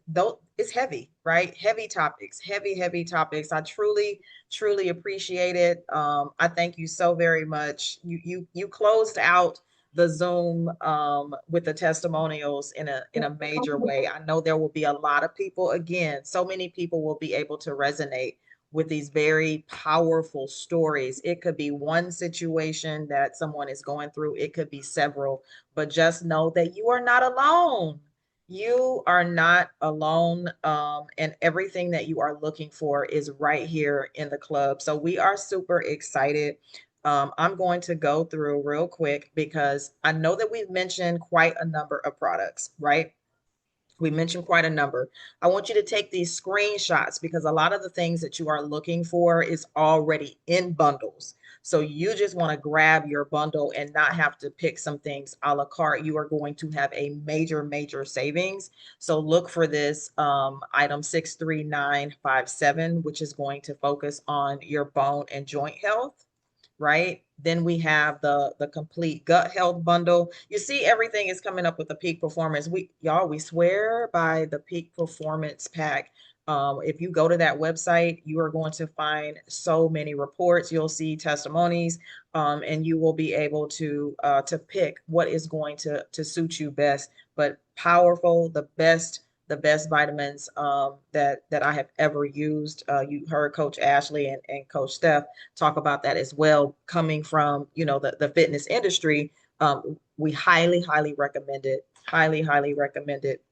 though it's heavy, right? Heavy topics, heavy topics. I truly appreciate it. I thank you so very much. You closed out the Zoom with the testimonials in a major way. I know there will be a lot of people, again, so many people will be able to resonate with these very powerful stories. It could be one situation that someone is going through, it could be several, but just know that you are not alone. You are not alone, and everything that you are looking for is right here in the club. So we are super excited. I'm going to go through real quick because I know that we've mentioned quite a number of products, right? We mentioned quite a number. I want you to take these screenshots because a lot of the things that you are looking for is already in bundles. So you just want to grab your bundle and not have to pick some things a la carte. You are going to have a major savings. So look for this item 63957, which is going to focus on your bone and joint health, right? Then we have the complete gut health bundle. You see, everything is coming up with the peak performance. We swear by the peak performance pack. If you go to that website, you are going to find so many reports. You'll see testimonies, and you will be able to pick what is going to suit you best. But powerful, the the best vitamins that I have ever used. You heard Coach Ashley and Coach Steph talk about that as well, coming from, the fitness industry. We highly, highly recommend it. Highly, highly recommend it.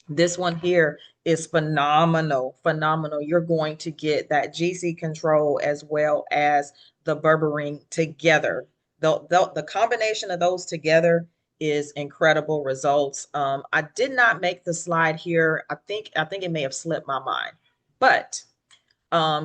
This one here is phenomenal, phenomenal. You're going to get that GC control as well as the berberine together. The combination of those together is incredible results. I did not make the slide here. I think it may have slipped my mind, but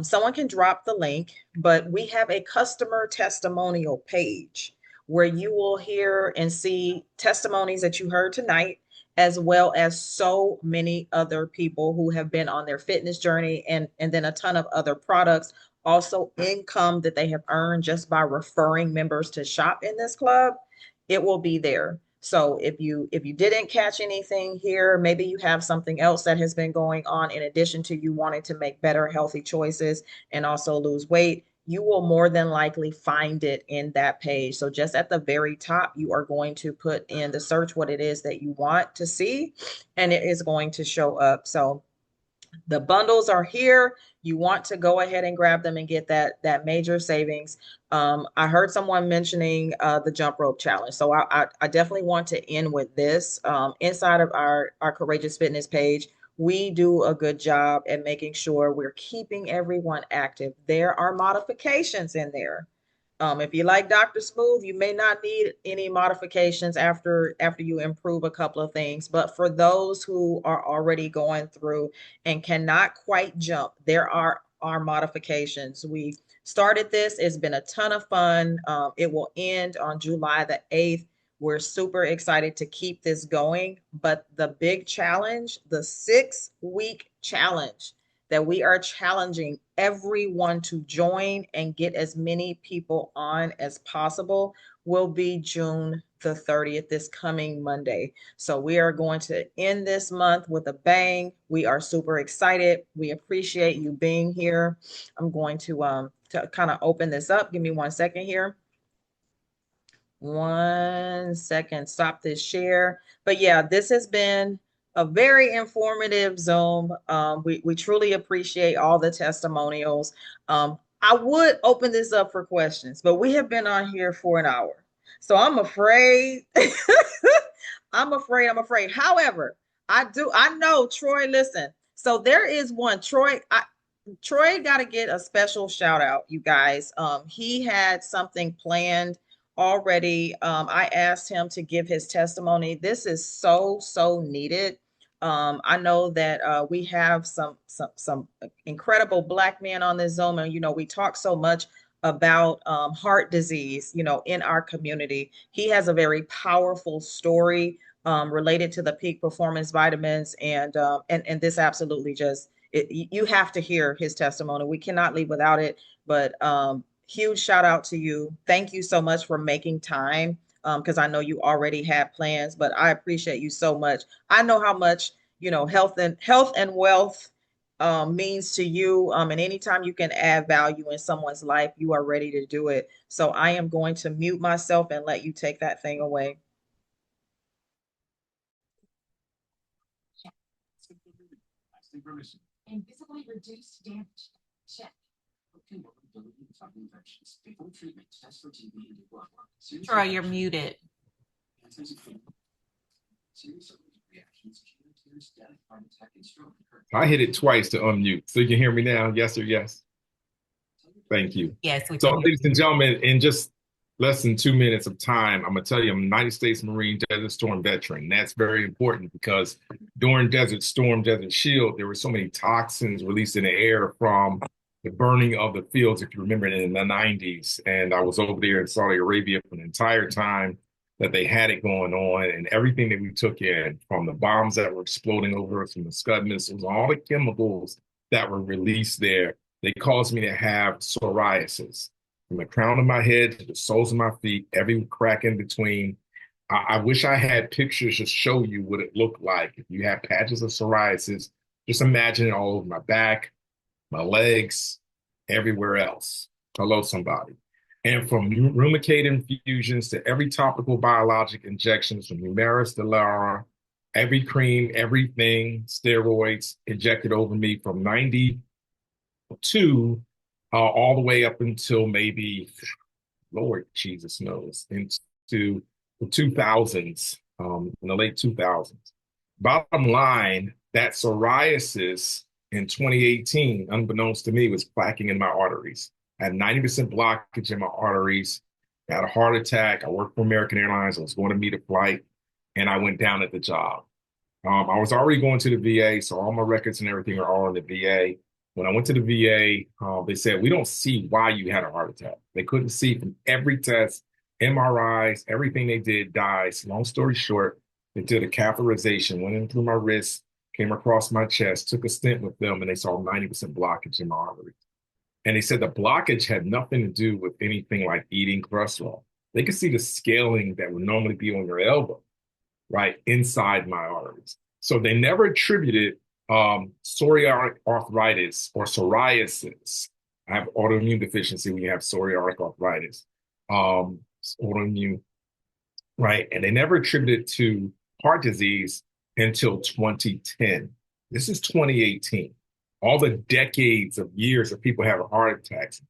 someone can drop the link, but we have a customer testimonial page where you will hear and see testimonies that you heard tonight, as well as so many other people who have been on their fitness journey, and then a ton of other products, also income that they have earned just by referring members to shop in this club. It will be there. So if you didn't catch anything here, maybe you have something else that has been going on in addition to you wanting to make better healthy choices and also lose weight, you will more than likely find it in that page. So just at the very top, you are going to put in the search what it is that you want to see, and it is going to show up. So the bundles are here. You want to go ahead and grab them and get that major savings. I heard someone mentioning the jump rope challenge. So I definitely want to end with this. Inside of our Courageous Fitness page, we do a good job at making sure we're keeping everyone active. There are modifications in there. If you like Dr. Smooth, you may not need any modifications after you improve a couple of things. But for those who are already going through and cannot quite jump, there are modifications. We started this. It's been a ton of fun. It will end on July the 8th. We're super excited to keep this going. But the big challenge, the 6-week challenge, that we are challenging everyone to join and get as many people on as possible, will be June the 30th, this coming Monday. So we are going to end this month with a bang. We are super excited. We appreciate you being here. I'm going to kind of open this up. Give me 1 second here. 1 second, stop this share. But yeah, this has been a very informative Zoom. We truly appreciate all the testimonials. I would open this up for questions, but we have been on here for an hour. So I'm afraid, I'm afraid. However, I know, Troy, listen. So there is one, Troy got to get a special shout out, you guys. He had something planned already. I asked him to give his testimony. This is so needed. I know that we have some incredible Black men on this Zoom, and we talk so much about heart disease, in our community. He has a very powerful story related to the peak performance vitamins, and this absolutely you have to hear his testimony. We cannot leave without it. But huge shout out to you. Thank you so much for making time, because I know you already had plans, but I appreciate you so much. I know how much, health and wealth means to you. And anytime you can add value in someone's life, you are ready to do it. So I am going to mute myself and let you take that thing away. And visibly reduced damage. Check. Troy, you're muted. I hit it twice to unmute. So you can hear me now? Yes or yes? Thank you. Yes. So, ladies and gentlemen, in just less than 2 minutes of time, I'm going to tell you I'm a United States Marine Desert Storm veteran. That's very important because during Desert Storm, Desert Shield, there were so many toxins released in the air from the burning of the fields, if you remember, in the 90s. And I was over there in Saudi Arabia for the entire time that they had it going on, and everything that we took in, from the bombs that were exploding over us, from the Scud missiles, all the chemicals that were released there, they caused me to have psoriasis from the crown of my head to the soles of my feet, every crack in between. I wish I had pictures to show you what it looked like. If you have patches of psoriasis, just imagine it all over my back, my legs, everywhere else. Hello, somebody. And from Rheumatoid infusions to every topical biologic injections, from Humira, Stelara, every cream, everything, steroids injected over me from 92 all the way up until maybe, Lord Jesus knows, into the 2000s, in the late 2000s. Bottom line, that psoriasis in 2018, unbeknownst to me, was plaquing in my arteries. I had 90% blockage in my arteries. I had a heart attack. I worked for American Airlines. I was going to meet a flight, and I went down at the job. I was already going to the VA, so all my records and everything are all in the VA. When I went to the VA, they said, we don't see why you had a heart attack. They couldn't see from every test, MRIs, everything they did, dies. Long story short, they did a catheterization, went in through my wrist, came across my chest, took a stent with them, and they saw 90% blockage in my artery. And they said the blockage had nothing to do with anything like eating cholesterol. They could see the scaling that would normally be on your elbow, right, inside my arteries. So they never attributed psoriatic arthritis or psoriasis. I have autoimmune deficiency when you have psoriatic arthritis, autoimmune, right? And they never attributed to heart disease until 2010. This is 2018. All the decades of years of people having heart attacks,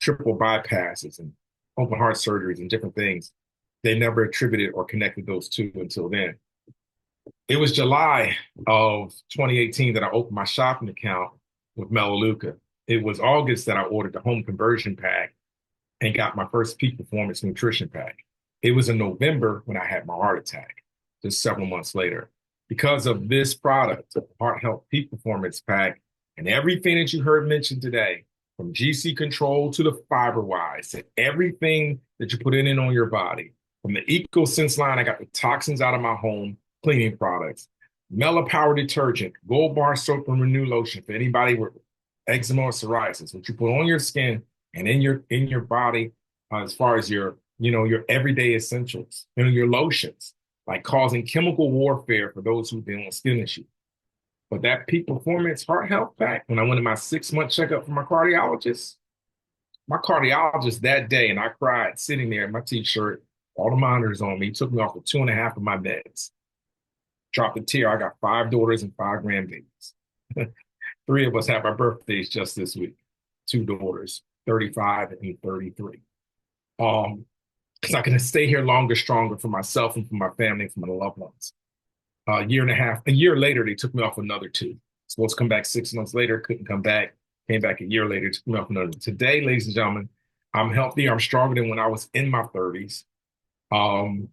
triple bypasses, and open heart surgeries and different things, they never attributed or connected those two until then. It was July of 2018 that I opened my shopping account with Melaleuca. It was August that I ordered the home conversion pack and got my first peak performance nutrition pack. It was in November when I had my heart attack, just several months later. Because of this product, the Heart Health Peak Performance Pack, and everything that you heard mentioned today, from GC Control to the FiberWise, to everything that you put in on your body, from the EcoSense line, I got the toxins out of my home, cleaning products, Mela Power Detergent, Gold Bar Soap and Renew Lotion for anybody with eczema or psoriasis, what you put on your skin and in your body, as far as your everyday essentials, your lotions, like causing chemical warfare for those who've been on skin issues. But that peak performance heart health pack, when I went to my 6-month checkup for my cardiologist that day, and I cried sitting there in my t-shirt, all the monitors on me, he took me off of 2.5 of my meds. Dropped a tear. I got 5 daughters and 5 grandbabies. 3 of us have our birthdays just this week. 2 daughters, 35 and 33. Because I can stay here longer, stronger for myself and for my family, for my loved ones. A year later, they took me off another 2. Supposed to come back 6 months later, couldn't come back. Came back a year later, took me off another. Today, ladies and gentlemen, I'm healthier. I'm stronger than when I was in my 30s. I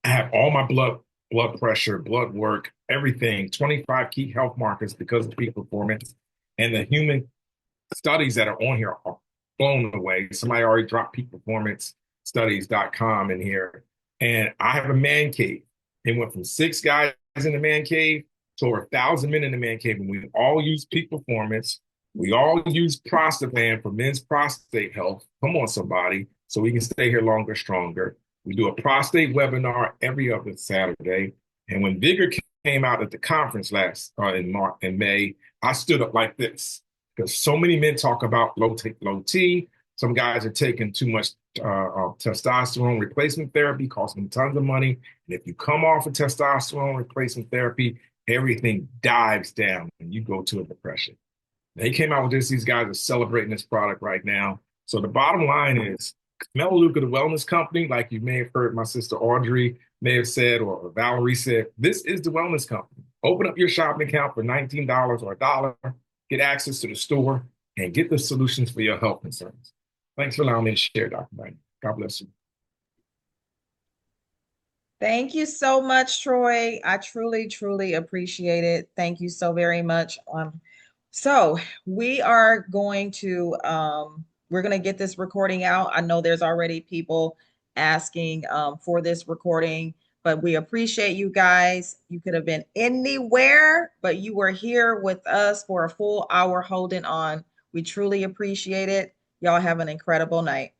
have all my blood pressure, blood work, everything, 25 key health markers because of peak performance. And the human studies that are on here are blown away. Somebody already dropped peakperformancestudies.com in here. And I have a man cave. It went from 6 guys in the man cave to over 1,000 men in the man cave. And we all use peak performance. We all use Prostagland for men's prostate health. Come on, somebody. So we can stay here longer, stronger. We do a prostate webinar every other Saturday. And when Vigor came out at the conference in May, I stood up like this because so many men talk about low T. Some guys are taking too much testosterone replacement therapy, costing them tons of money. And if you come off of testosterone replacement therapy, everything dives down and you go to a depression. They came out with this. These guys are celebrating this product right now. So the bottom line is, Melaleuca, the wellness company, like you may have heard my sister Audrey may have said, or Valerie said, this is the wellness company. Open up your shopping account for $19 or $1, get access to the store, and get the solutions for your health concerns. Thanks for allowing me to share, Dr. Knight. God bless you. Thank you so much, Troy. I truly, truly appreciate it. Thank you so very much. So we are going to we're going to get this recording out. I know there's already people asking for this recording, but we appreciate you guys. You could have been anywhere, but you were here with us for a full hour holding on. We truly appreciate it. Y'all have an incredible night.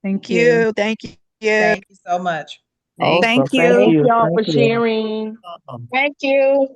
Thank you. Thank you. Thank you so much. Thank Thank you. you. Thank y'all for sharing. Thank you.